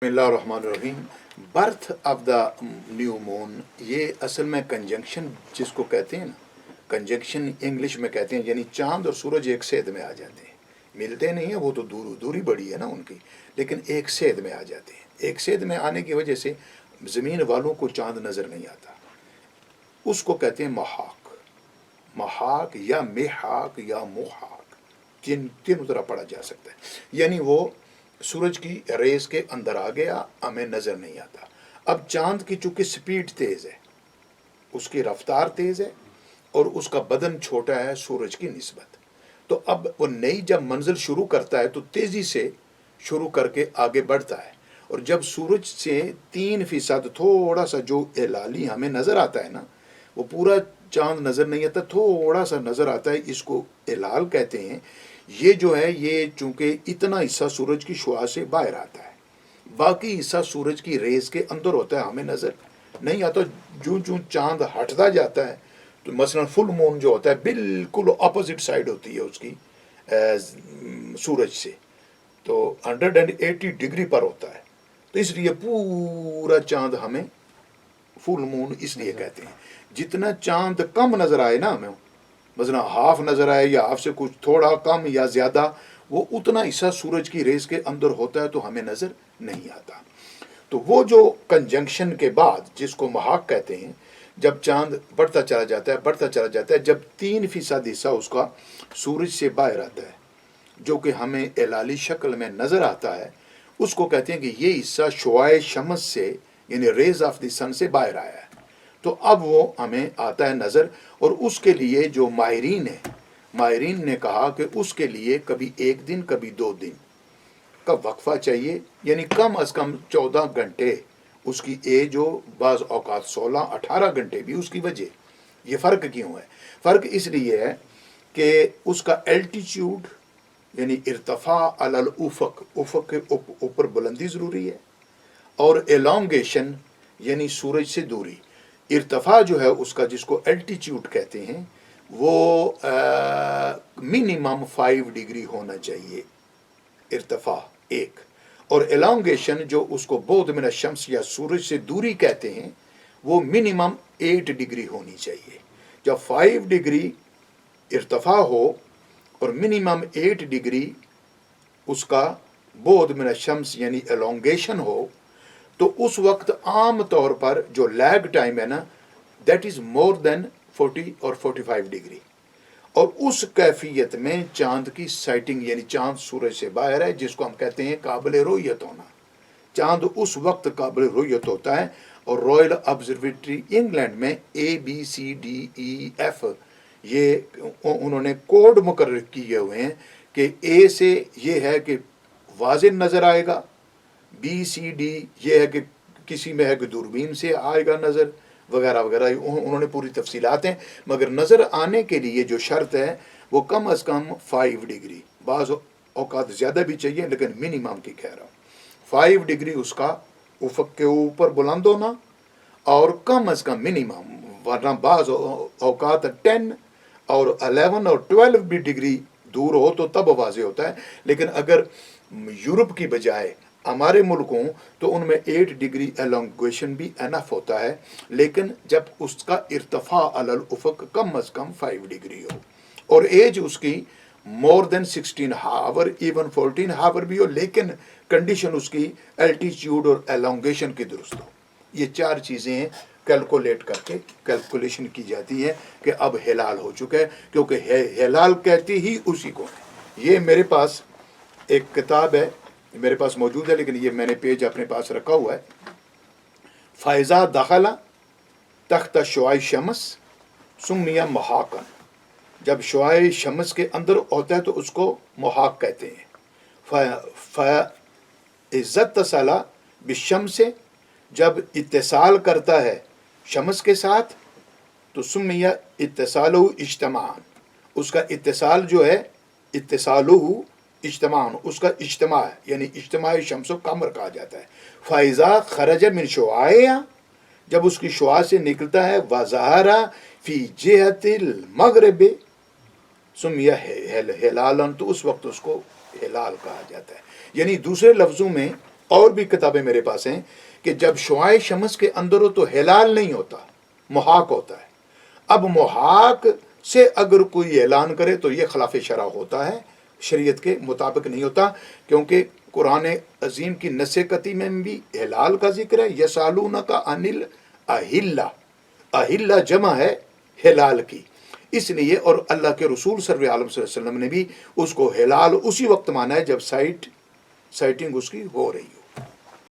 बिस्मिल्लाहिर्रहमानिर्रहीम। Birth of the new moon, ये असल में कंजंक्शन जिसको कहते हैं ना, कंजंक्शन इंग्लिश में कहते हैं, यानी चांद और सूरज एक सेद में आ जाते हैं। मिलते नहीं हैं, वो तो दूरी बड़ी है ना उनकी, लेकिन एक सेद में आ जाते हैं। एक सेद में आने की वजह से ज़मीन वालों को चांद नज़र नहीं आता। उसको कहते हैं महाक। महाक या मेहाक या मुहाक, तीनों तरह पढ़ा जा सकता है। यानी वो सूरज की रेस के अंदर आ गया, हमें नज़र नहीं आता। अब चांद की चूंकि स्पीड तेज़ है, उसकी रफ्तार तेज़ है और उसका बदन छोटा है सूरज की निस्बत, तो अब वो नई जब मंजिल शुरू करता है तो तेज़ी से शुरू करके आगे बढ़ता है। और जब सूरज से 3% थोड़ा सा जो हिलाली हमें नज़र आता है ना, वो पूरा चांद नज़र नहीं आता, थोड़ा सा नज़र आता है, इसको हिलाल कहते हैं। ये जो है, ये चूंकि इतना हिस्सा सूरज की शुआ से बाहर आता है, बाकी हिस्सा सूरज की रेस के अंदर होता है, हमें नज़र नहीं आता। जो जो चांद हटता जाता है, तो मसलन फुल मून जो होता है बिल्कुल अपोजिट साइड होती है उसकी सूरज से, तो 180 डिग्री पर होता है, तो इसलिए पूरा चांद हमें फुल मून इसलिए कहते हैं। जितना चांद कम नज़र आए ना हमें, मसलन हाफ नज़र आए या हाफ से कुछ थोड़ा कम या ज़्यादा, वो उतना हिस्सा सूरज की रेस के अंदर होता है, तो हमें नज़र नहीं आता। तो वो जो कंजंक्शन के बाद जिसको महाक कहते हैं, जब चांद बढ़ता चला जाता है, जब 3% हिस्सा उसका सूरज से बाहर आता है, जो कि हमें एलाली शक्ल में नज़र आता है, उसको कहते हैं कि ये हिस्सा शुआए शम्स से, यानी रेज ऑफ द सन से बाहर आया है। तो अब वो हमें आता है नज़र, और उसके लिए जो माहिरीन ने कहा कि उसके लिए कभी 1 दिन कभी 2 दिन का वक्फा चाहिए, यानी कम अज़ कम 14 घंटे उसकी एज हो, बाज़ औक़ात 16-18 घंटे भी। उसकी वजह ये फ़र्क क्यों है? फ़र्क इसलिए है कि उसका एल्टीट्यूड यानी इर्तफ़ा अलल उफ़क़, उफ़क़ के ऊपर बुलंदी ज़रूरी है, और एलोंगेशन यानी सूरज से दूरी। इर्तफ़ा जो है उसका, जिसको एल्टीट्यूड कहते हैं, वो मिनिमम 5 डिग्री होना चाहिए इर्तफ़ा एक, और एलोंगेशन जो उसको बोध मिन शम्स या सूरज से दूरी कहते हैं, वो मिनिमम 8 डिग्री होनी चाहिए। जब 5 डिग्री इर्तफ़ा हो और मिनिमम 8 डिग्री उसका बोध मिन शम्स यानी एलोंगेशन हो, तो उस वक्त आम तौर पर जो लैग टाइम है ना, दैट इज़ मोर देन 40 और 45 डिग्री। और उस कैफियत में चांद की साइटिंग, यानी चांद सूरज से बाहर है, जिसको हम कहते हैं काबिल रोयत होना। चांद उस वक्त काबिल रोयत होता है। और रॉयल ऑब्जर्वेटरी इंग्लैंड में ABCDEF ये उन्होंने कोड मुकर्रर किए हुए हैं कि A से ये है कि वाज़ेह नज़र आएगा, BCD ये है कि किसी में है कि दूरबीन से आएगा नज़र, वगैरह वगैरह। उन्होंने पूरी तफसीलात हैं, मगर नज़र आने के लिए जो शर्त है वो कम अज़ कम 5 डिग्री, बाज़ औक़ात ज़्यादा भी चाहिए, लेकिन मिनिमम की कह रहा हूँ 5 डिग्री उसका उफ़क़ के ऊपर बुलंद होना, और कम अज़ कम मिनिमम, वरना बाज़ औक़ात 10 और 11 और 12 भी डिग्री दूर हो तो तब वाज़ेह होता है। लेकिन अगर यूरोप की बजाय हमारे मुल्क हों तो उनमें 8 डिग्री एलोंगेशन भी एनफ होता है, लेकिन जब उसका इर्तफ़ा अलल उफ़क़ कम अज़ कम 5 डिग्री हो, और एज उसकी मोर देन 16 हावर, इवन 14 हावर भी हो, लेकिन कंडीशन उसकी एल्टीट्यूड और एलोंगेशन की दुरुस्त हो। ये 4 चीज़ें हैं, कैलकुलेट करके कैलकुलेशन की जाती है कि अब हिलाल हो चुका है, क्योंकि हिलाल कहती ही उसी को है। ये मेरे पास एक किताब है, मेरे पास मौजूद है, लेकिन ये मैंने पेज अपने पास रखा हुआ है। फ़ैज़ा दखला तख्त शुआए शम्स सुम्मिया महाकन, जब शुआए शम्स के अंदर होता है तो उसको महाक कहते हैं। इज़्ज़त तसला बिशम से, जब इत्तिसाल करता है शम्स के साथ तो सुम्मिया इत्तिसालु इज्तमान, उसका इत्तिसाल जो है इत्तिसालु इज्तमान, उसका इज्तमा है, यानी इज्तमाई शम्स को कमर कहा जाता है। फ़ाइज़ा खरज मिन शुआया, जब उसकी शुआ से निकलता है, वज़ाहरा फ़ी जिहतिल मग़रिब सुम्मिया हिलालन, तो उस वक्त उसको हिलाल कहा जाता है। यानी दूसरे लफ्ज़ों में اور بھی کتابیں میرے پاس ہیں کہ جب شعاع شمس کے اندر ہو تو ہلال نہیں ہوتا، محاق ہوتا ہے. اب محاق سے اگر کوئی اعلان کرے تو یہ خلاف شرع ہوتا ہے، شریعت کے مطابق نہیں ہوتا، کیونکہ قرآن عظیم کی نص قطعی میں بھی ہلال کا ذکر ہے. یسالونک عن الاہلہ، اہلہ جمع ہے ہلال کی، اس لیے. اور اللہ کے رسول صلی اللہ علیہ وسلم نے بھی اس کو ہلال اسی وقت مانا ہے جب سائٹنگ اس کی ہو رہی ہو.